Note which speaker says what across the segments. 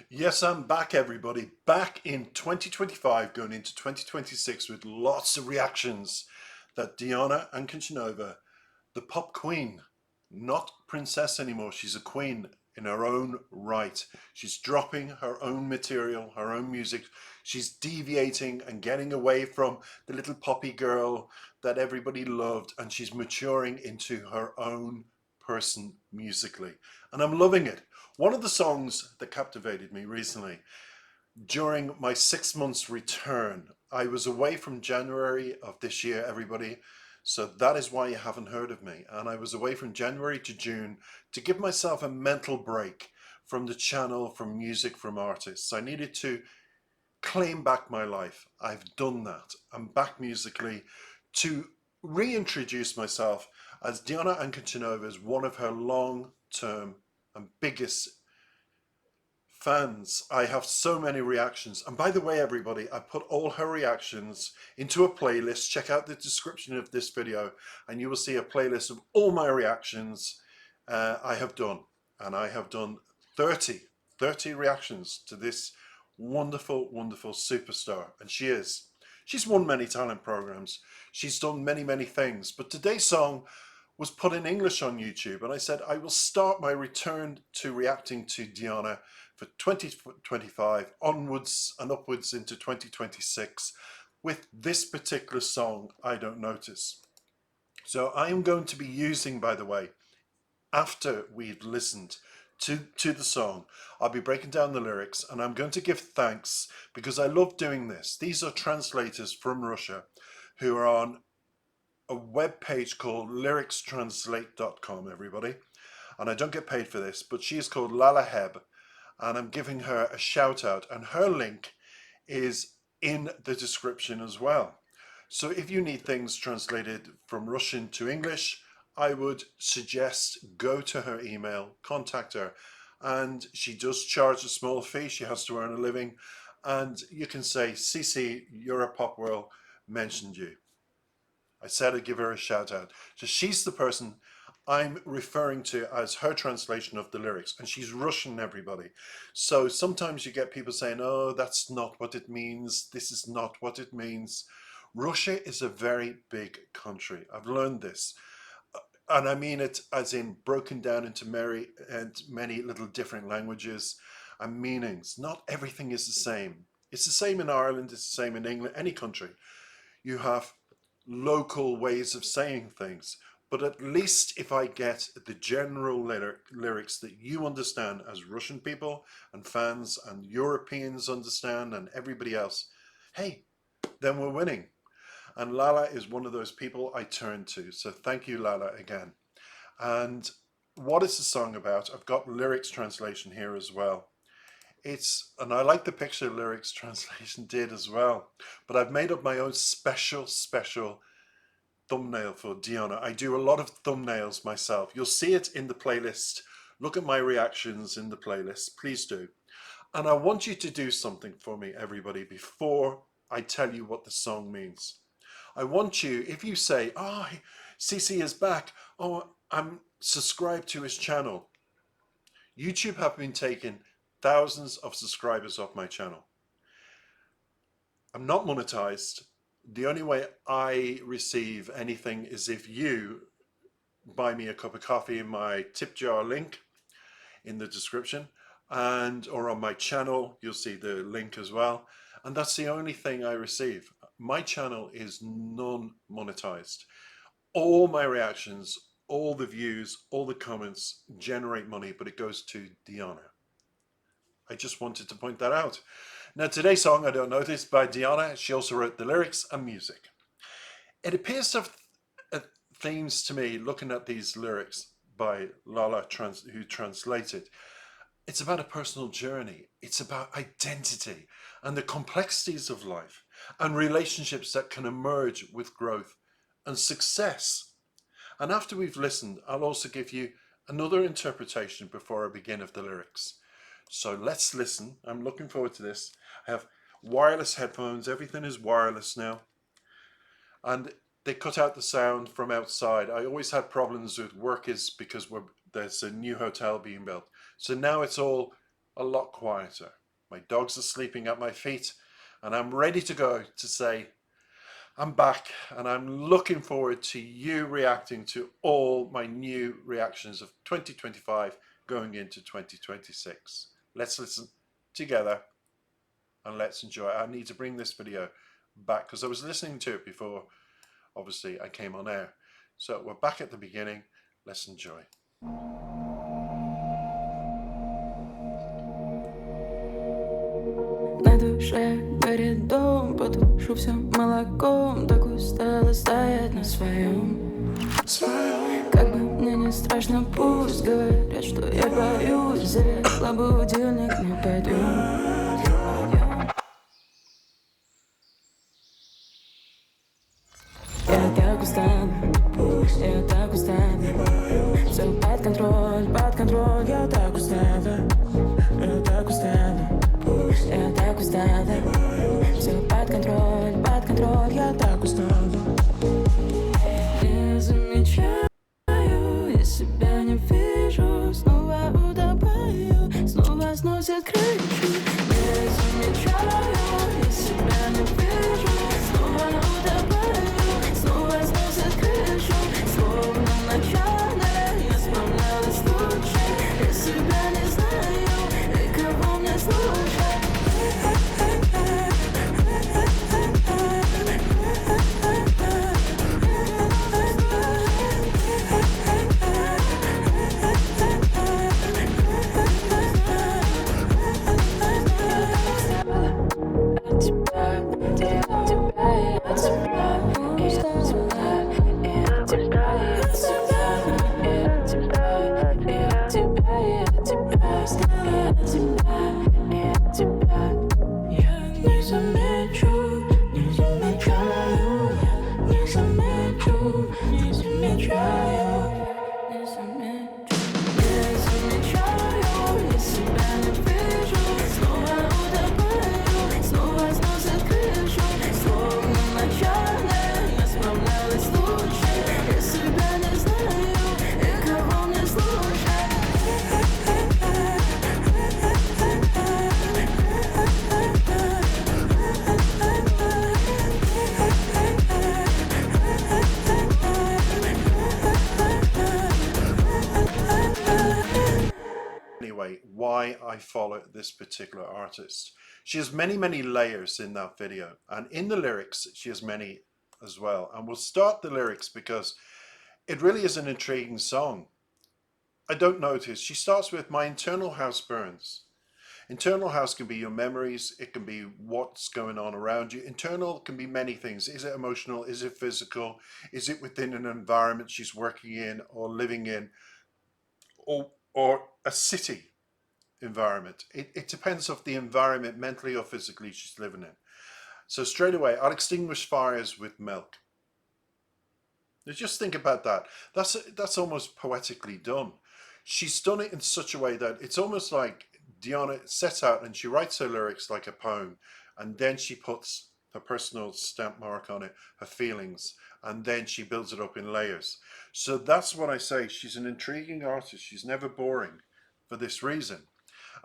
Speaker 1: Yes, I'm back, everybody. Back in 2025, going into 2026 with lots of reactions that Diana Ankudinova, the pop queen, not princess anymore, she's a queen in her own right. She's dropping her own material, her own music. She's deviating and getting away from the little poppy girl that everybody loved, and she's maturing into her own person musically. And I'm loving it. One of the songs that captivated me recently, during my 6 months return, I was away from January of this year, everybody. So that is why you haven't heard of me. And I was away from January to June to give myself a mental break from the channel, from music, from artists. I needed to claim back my life. I've done that. I'm back musically to reintroduce myself as Diana Ankudinova as one of her long-term and biggest fans. I have so many reactions. And by the way, everybody, I put all her reactions into a playlist. Check out the description of this video and you will see a playlist of all my reactions I have done. And I have done 30 reactions to this wonderful, wonderful superstar. And she's won many talent programs. She's done many things. But today's song was put in English on YouTube, and I said I will start my return to reacting to Diana for 2025 onwards and upwards into 2026 with this particular song, I Don't Notice. So I am going to be using, by the way, after we've listened to the song, I'll be breaking down the lyrics and I'm going to give thanks because I love doing this. These are translators from Russia who are on a web page called lyricstranslate.com, everybody. And I don't get paid for this, but she is called Lala Heb, and I'm giving her a shout out, and her link is in the description as well. So if you need things translated from Russian to English, I would suggest go to her email, contact her, and she does charge a small fee. She has to earn a living, and you can say, CC, you're a pop world, mentioned you. I said I'd give her a shout out. So she's the person I'm referring to as her translation of the lyrics, and she's Russian, everybody. So sometimes you get people saying, oh, that's not what it means. This is not what it means. Russia is a very big country. I've learned this. And I mean it as in broken down into many little different languages and meanings. Not everything is the same. It's the same in Ireland, it's the same in England, any country. You have local ways of saying things, but at least if I get the general lyrics that you understand as Russian people and fans and Europeans understand and everybody else, hey, then we're winning. And Lala is one of those people I turn to. So thank you, Lala, again. And what is the song about? I've got lyrics translation here as well. And I like the picture lyrics translation did as well, but I've made up my own special thumbnail for Diana. I do a lot of thumbnails myself. You'll see it in the playlist. Look at my reactions in the playlist, please do. And I want you to do something for me, everybody, before I tell you what the song means. I want you, if you say, oh, CC is back, oh, I'm subscribed to his channel. YouTube have been taking thousands of subscribers off my channel. I'm not monetized. The only way I receive anything is if you buy me a cup of coffee in my tip jar link in the description, and or on my channel, you'll see the link as well. And that's the only thing I receive. My channel is non-monetized. All my reactions, all the views, all the comments generate money, but it goes to Diana. I just wanted to point that out. Now today's song, I Don't Notice, by Diana. She also wrote the lyrics and music. It appears to have themes to me, looking at these lyrics by Lala, who translated. It's about a personal journey. It's about identity and the complexities of life and relationships that can emerge with growth and success. And after we've listened, I'll also give you another interpretation before I begin of the lyrics. So let's listen. I'm looking forward to this. I have wireless headphones. Everything is wireless now. And they cut out the sound from outside. I always had problems with work because there's a new hotel being built. So now it's all a lot quieter. My dogs are sleeping at my feet, and I'm ready to go to say, I'm back, and I'm looking forward to you reacting to all my new reactions of 2025 going into 2026. Let's listen together and let's enjoy it. I need to bring this video back because I was listening to it before, obviously, I came on air. So we're back at the beginning. Let's enjoy.
Speaker 2: На душе горит дом, потушу все молоком. Так устала стоять на своем. Как бы мне не страшно, пусть говорят, что я боюсь. Завела будильник, мы пойдем. Я так устала, все под контроль, я так устала, я так устала, все под контроль, я так устала. Не замечаю, я себя не вижу, снова утопаю, снова сносит крышу. Не замечаю, я себя не вижу, снова утопаю, снова сносит крышу. Словно в начале я справлялась лучше, я себя не знаю, и кого мне слушать.
Speaker 1: Why I follow this particular artist. She has many layers in that video, and in the lyrics she has many as well. And we'll start the lyrics because it really is an intriguing song. I don't notice. She starts with, my internal house burns. Internal house can be your memories, it can be what's going on around you. Internal can be many things. Is it emotional? Is it physical? Is it within an environment she's working in or living in, or a city environment? It depends of the environment, mentally or physically, she's living in. So straight away, I'll extinguish fires with milk. Now just think about that. That's almost poetically done. She's done it in such a way that it's almost like Dianej sets out and she writes her lyrics like a poem, and then she puts her personal stamp mark on it, her feelings, and then she builds it up in layers. So that's what I say. She's an intriguing artist. She's never boring for this reason.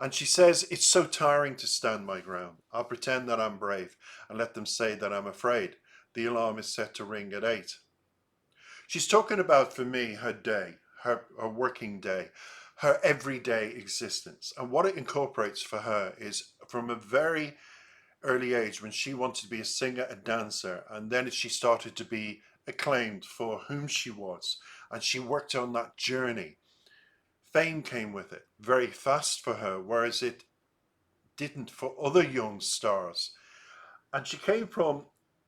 Speaker 1: And she says, it's so tiring to stand my ground. I'll pretend that I'm brave and let them say that I'm afraid. The alarm is set to ring at 8. She's talking about, for me, her day, her working day, her everyday existence. And what it incorporates for her is from a very early age, when she wanted to be a singer, a dancer, and then she started to be acclaimed for whom she was. And she worked on that journey. Fame came with it very fast for her, whereas it didn't for other young stars. And she came from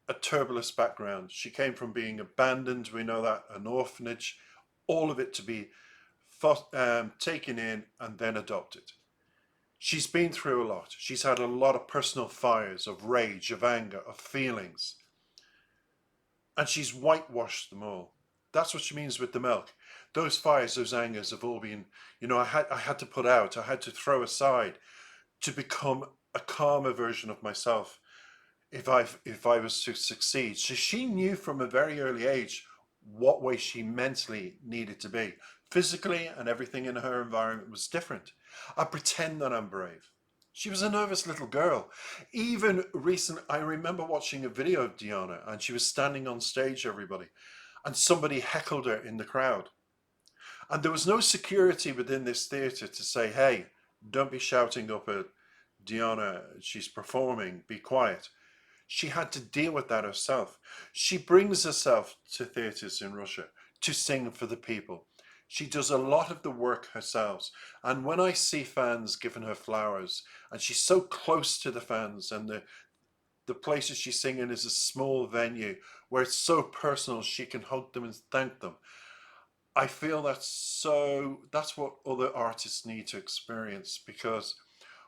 Speaker 1: a turbulent background. She came from being abandoned, we know that, an orphanage, all of it to be taken in and then adopted. She's been through a lot. She's had a lot of personal fires of rage, of anger, of feelings. And she's whitewashed them all. That's what she means with the milk. Those fires, those angers have all been, I had to put out, I had to throw aside to become a calmer version of myself if I was to succeed. So she knew from a very early age what way she mentally needed to be. Physically and everything in her environment was different. I pretend that I'm brave. She was a nervous little girl. Even I remember watching a video of Diana, and she was standing on stage, everybody, and somebody heckled her in the crowd. And there was no security within this theatre to say, hey, don't be shouting up at Diana, she's performing, be quiet. She had to deal with that herself. She brings herself to theatres in Russia to sing for the people. She does a lot of the work herself. And when I see fans giving her flowers, and she's so close to the fans, and the places she's singing is a small venue where it's so personal, she can hug them and thank them. I feel that's what other artists need to experience, because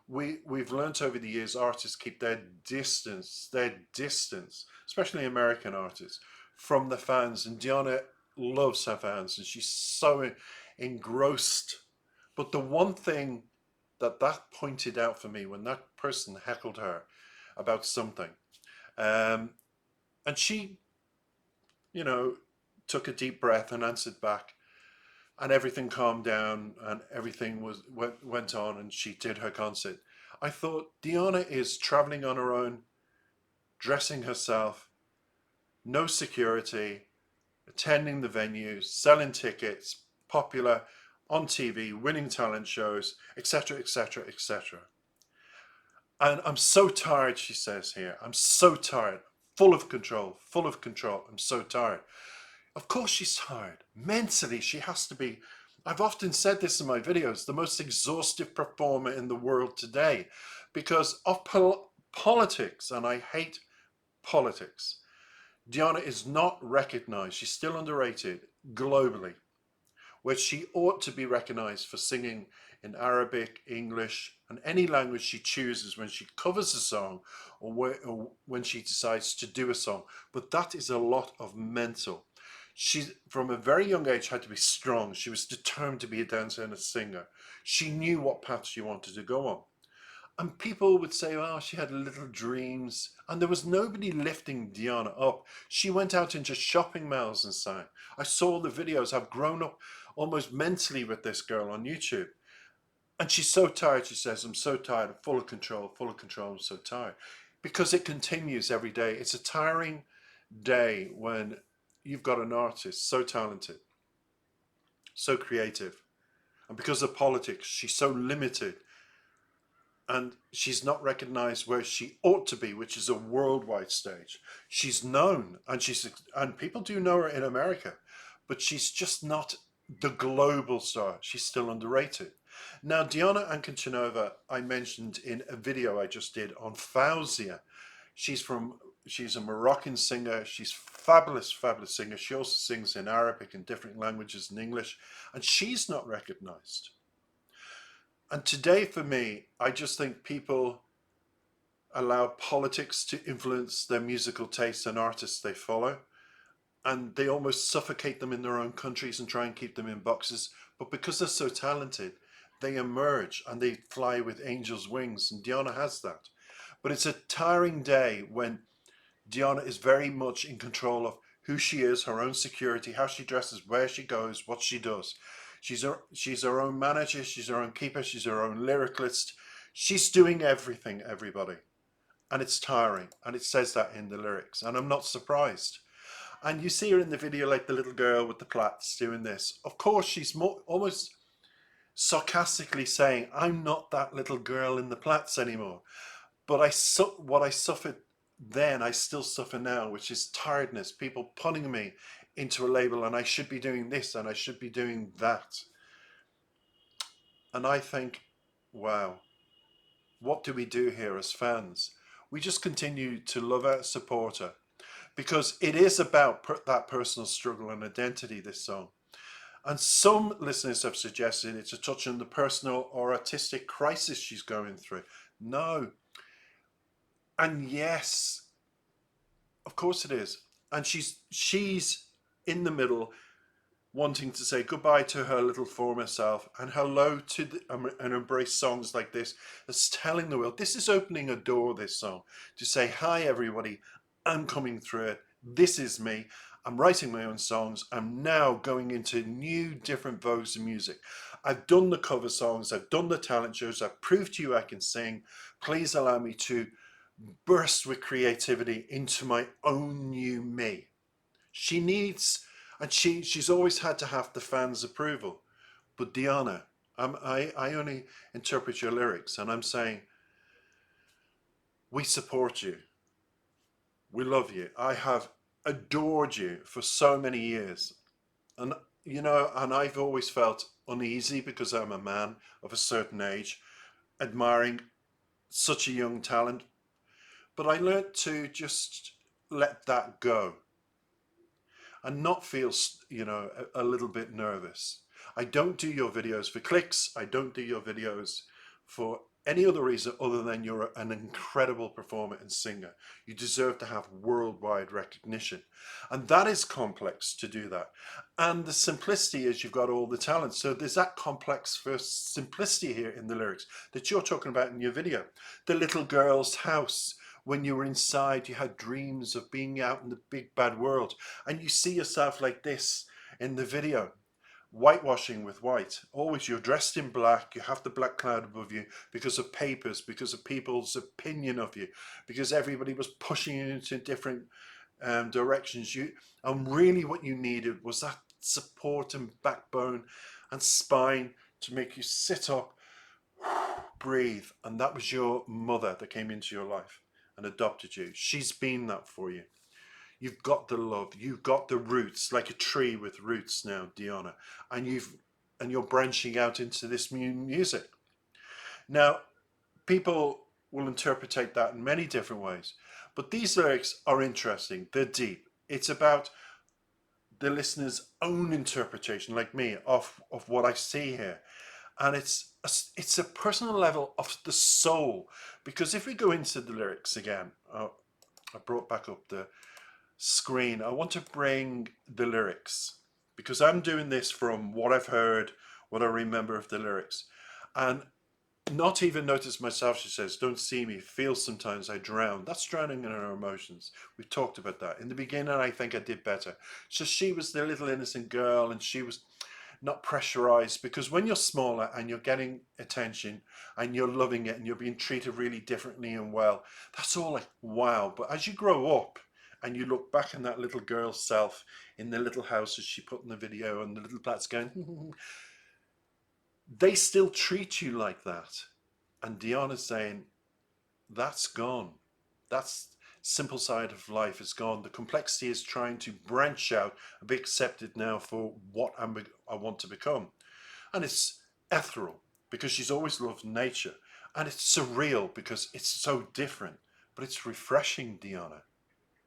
Speaker 1: we've learnt over the years artists keep their distance, especially American artists, from the fans. And Diana loves her fans, and she's so engrossed. But the one thing that pointed out for me, when that person heckled her about something, and she, took a deep breath and answered back, and everything calmed down, and everything went on, and she did her concert. I thought, Diana is traveling on her own, dressing herself, no security, attending the venues, selling tickets, popular, on TV, winning talent shows, etc., etc., etc. And I'm so tired, she says here. I'm so tired, full of control. I'm so tired. Of course she's tired. Mentally, she has to be. I've often said this in my videos, the most exhaustive performer in the world today, because of politics, and I hate politics. Diana is not recognized. She's still underrated globally, where she ought to be recognized for singing in Arabic, English, and any language she chooses when she covers a song, or when she decides to do a song. But that is a lot of mental. She, from a very young age, had to be strong. She was determined to be a dancer and a singer. She knew what path she wanted to go on. And people would say, oh, she had little dreams. And there was nobody lifting Diana up. She went out into shopping malls and sang. I saw the videos. I've grown up almost mentally with this girl on YouTube. And she's so tired, she says, I'm so tired, I'm full of control, I'm so tired. Because it continues every day. It's a tiring day when you've got an artist so talented, so creative, and because of politics, she's so limited, and she's not recognized where she ought to be, which is a worldwide stage. She's known, and people do know her in America, but she's just not the global star. She's still underrated. Now, Dianej Ankudinova, I mentioned in a video I just did on Fauzia. She's a Moroccan singer. She's fabulous singer. She also sings in Arabic and different languages and English, and she's not recognized. And today, for me, I just think people allow politics to influence their musical tastes and artists they follow, and they almost suffocate them in their own countries and try and keep them in boxes. But because they're so talented, they emerge and they fly with angels' wings, and Diana has that. But it's a tiring day when Diana is very much in control of who she is, her own security, how she dresses, where she goes, what she does. She's her own manager, she's her own keeper, she's her own lyricist. She's doing everything, everybody. And it's tiring, and it says that in the lyrics, and I'm not surprised. And you see her in the video like the little girl with the plaits doing this. Of course, she's almost sarcastically saying, I'm not that little girl in the plaits anymore. But what I suffered then, I still suffer now, which is tiredness, people putting me into a label, and I should be doing this and I should be doing that. And I think, wow, what do we do here as fans? We just continue to love her, support her, because it is about that personal struggle and identity, this song. And some listeners have suggested it's a touch on the personal or artistic crisis she's going through. No. And yes, of course it is. And she's in the middle, wanting to say goodbye to her little former self and hello to and embrace songs like this as telling the world, this is opening a door, this song, to say, hi everybody, I'm coming through it, this is me, I'm writing my own songs. I'm now going into new, different vogues of music. I've done the cover songs. I've done the talent shows. I've proved to you I can sing. Please allow me to burst with creativity into my own new me. She needs, and she's always had to have the fans' approval. But Diana, I only interpret your lyrics, and I'm saying, we support you. We love you. I have adored you for so many years. And, you know, and I've always felt uneasy because I'm a man of a certain age, admiring such a young talent. But I learned to just let that go and not feel, you know, a little bit nervous. I don't do your videos for clicks. I don't do your videos for any other reason other than you're an incredible performer and singer. You deserve to have worldwide recognition. And that is complex to do that. And the simplicity is you've got all the talent. So there's that complex first simplicity here in the lyrics that you're talking about in your video. The little girl's house. When you were inside, you had dreams of being out in the big bad world. And you see yourself like this in the video. Whitewashing with white. Always you're dressed in black, you have the black cloud above you because of papers, because of people's opinion of you, because everybody was pushing you into different directions. And really what you needed was that support and backbone and spine to make you sit up, breathe. And that was your mother that came into your life and adopted you. She's been that for you. You've got the love, you've got the roots, like a tree with roots now, Diana, and you're branching out into this new music. Now, people will interpret that in many different ways, but these lyrics are interesting, they're deep. It's about the listener's own interpretation, like me, of what I see here. And it's a personal level of the soul, because if we go into the lyrics again, I brought back up the screen. I want to bring the lyrics because I'm doing this from what I've heard, what I remember of the lyrics, and not even notice myself. She says, don't see me, feel sometimes I drown. That's drowning in our emotions. We've talked about that in the beginning. I think I did better. So she was the little innocent girl, and she was not pressurized, because when you're smaller and you're getting attention and you're loving it and you're being treated really differently and well, that's all like wow. But as you grow up and you look back in that little girl's self in the little house as she put in the video, and the little plat's going, they still treat you like that. And Diana's saying, that's gone. That's simple side of life is gone. The complexity is trying to branch out and be accepted now for what I want to become. And it's ethereal because she's always loved nature. And it's surreal because it's so different. But it's refreshing, Diana.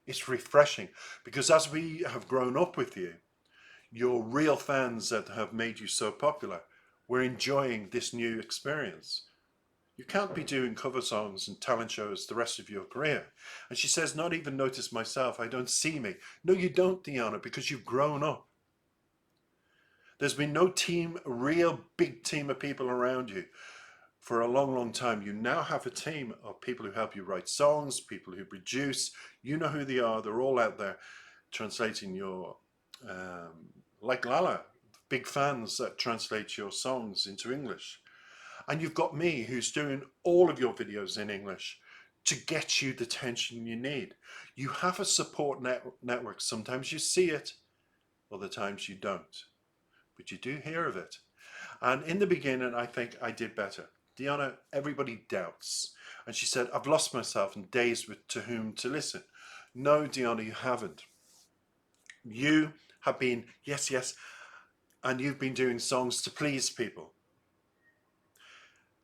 Speaker 1: It's refreshing because as we have grown up with you, your real fans that have made you so popular, we're enjoying this new experience. You can't be doing cover songs and talent shows the rest of your career. And she says, not even notice myself, I don't see me. No, you don't, Diana, because you've grown up. There's been no team, a real big team of people around you for a long, long time. You now have a team of people who help you write songs, people who produce. You know who they are. They're all out there translating your, like Lala, big fans that translate your songs into English. And you've got me who's doing all of your videos in English to get you the attention you need. You have a support network. Sometimes you see it, other times you don't. But you do hear of it. And in the beginning, I think I did better. Diana, everybody doubts. And she said, I've lost myself and dazed with to whom to listen. No, Diana, you haven't. You have been, yes, yes, and you've been doing songs to please people.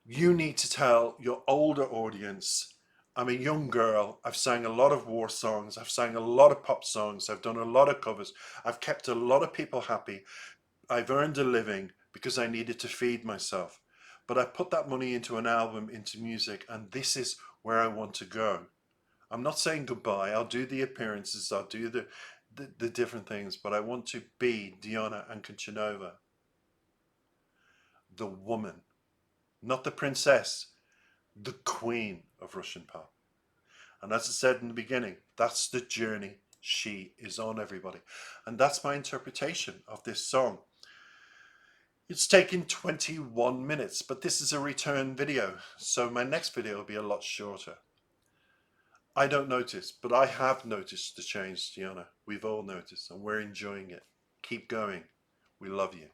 Speaker 1: You need to tell your older audience, I'm a young girl, I've sang a lot of war songs, I've sang a lot of pop songs, I've done a lot of covers, I've kept a lot of people happy, I've earned a living because I needed to feed myself. But I put that money into an album, into music, and this is where I want to go. I'm not saying goodbye, I'll do the appearances, I'll do the different things, but I want to be Dianej Ankudinova, the woman. Not the princess, the queen of Russian pop. And as I said in the beginning, that's the journey She is on, everybody. And that's my interpretation of this song. It's taken 21 minutes, but this is a return video, so my next video will be a lot shorter. I don't notice, but I have noticed the change, Diana. We've all noticed, and we're enjoying it. Keep going. We love you.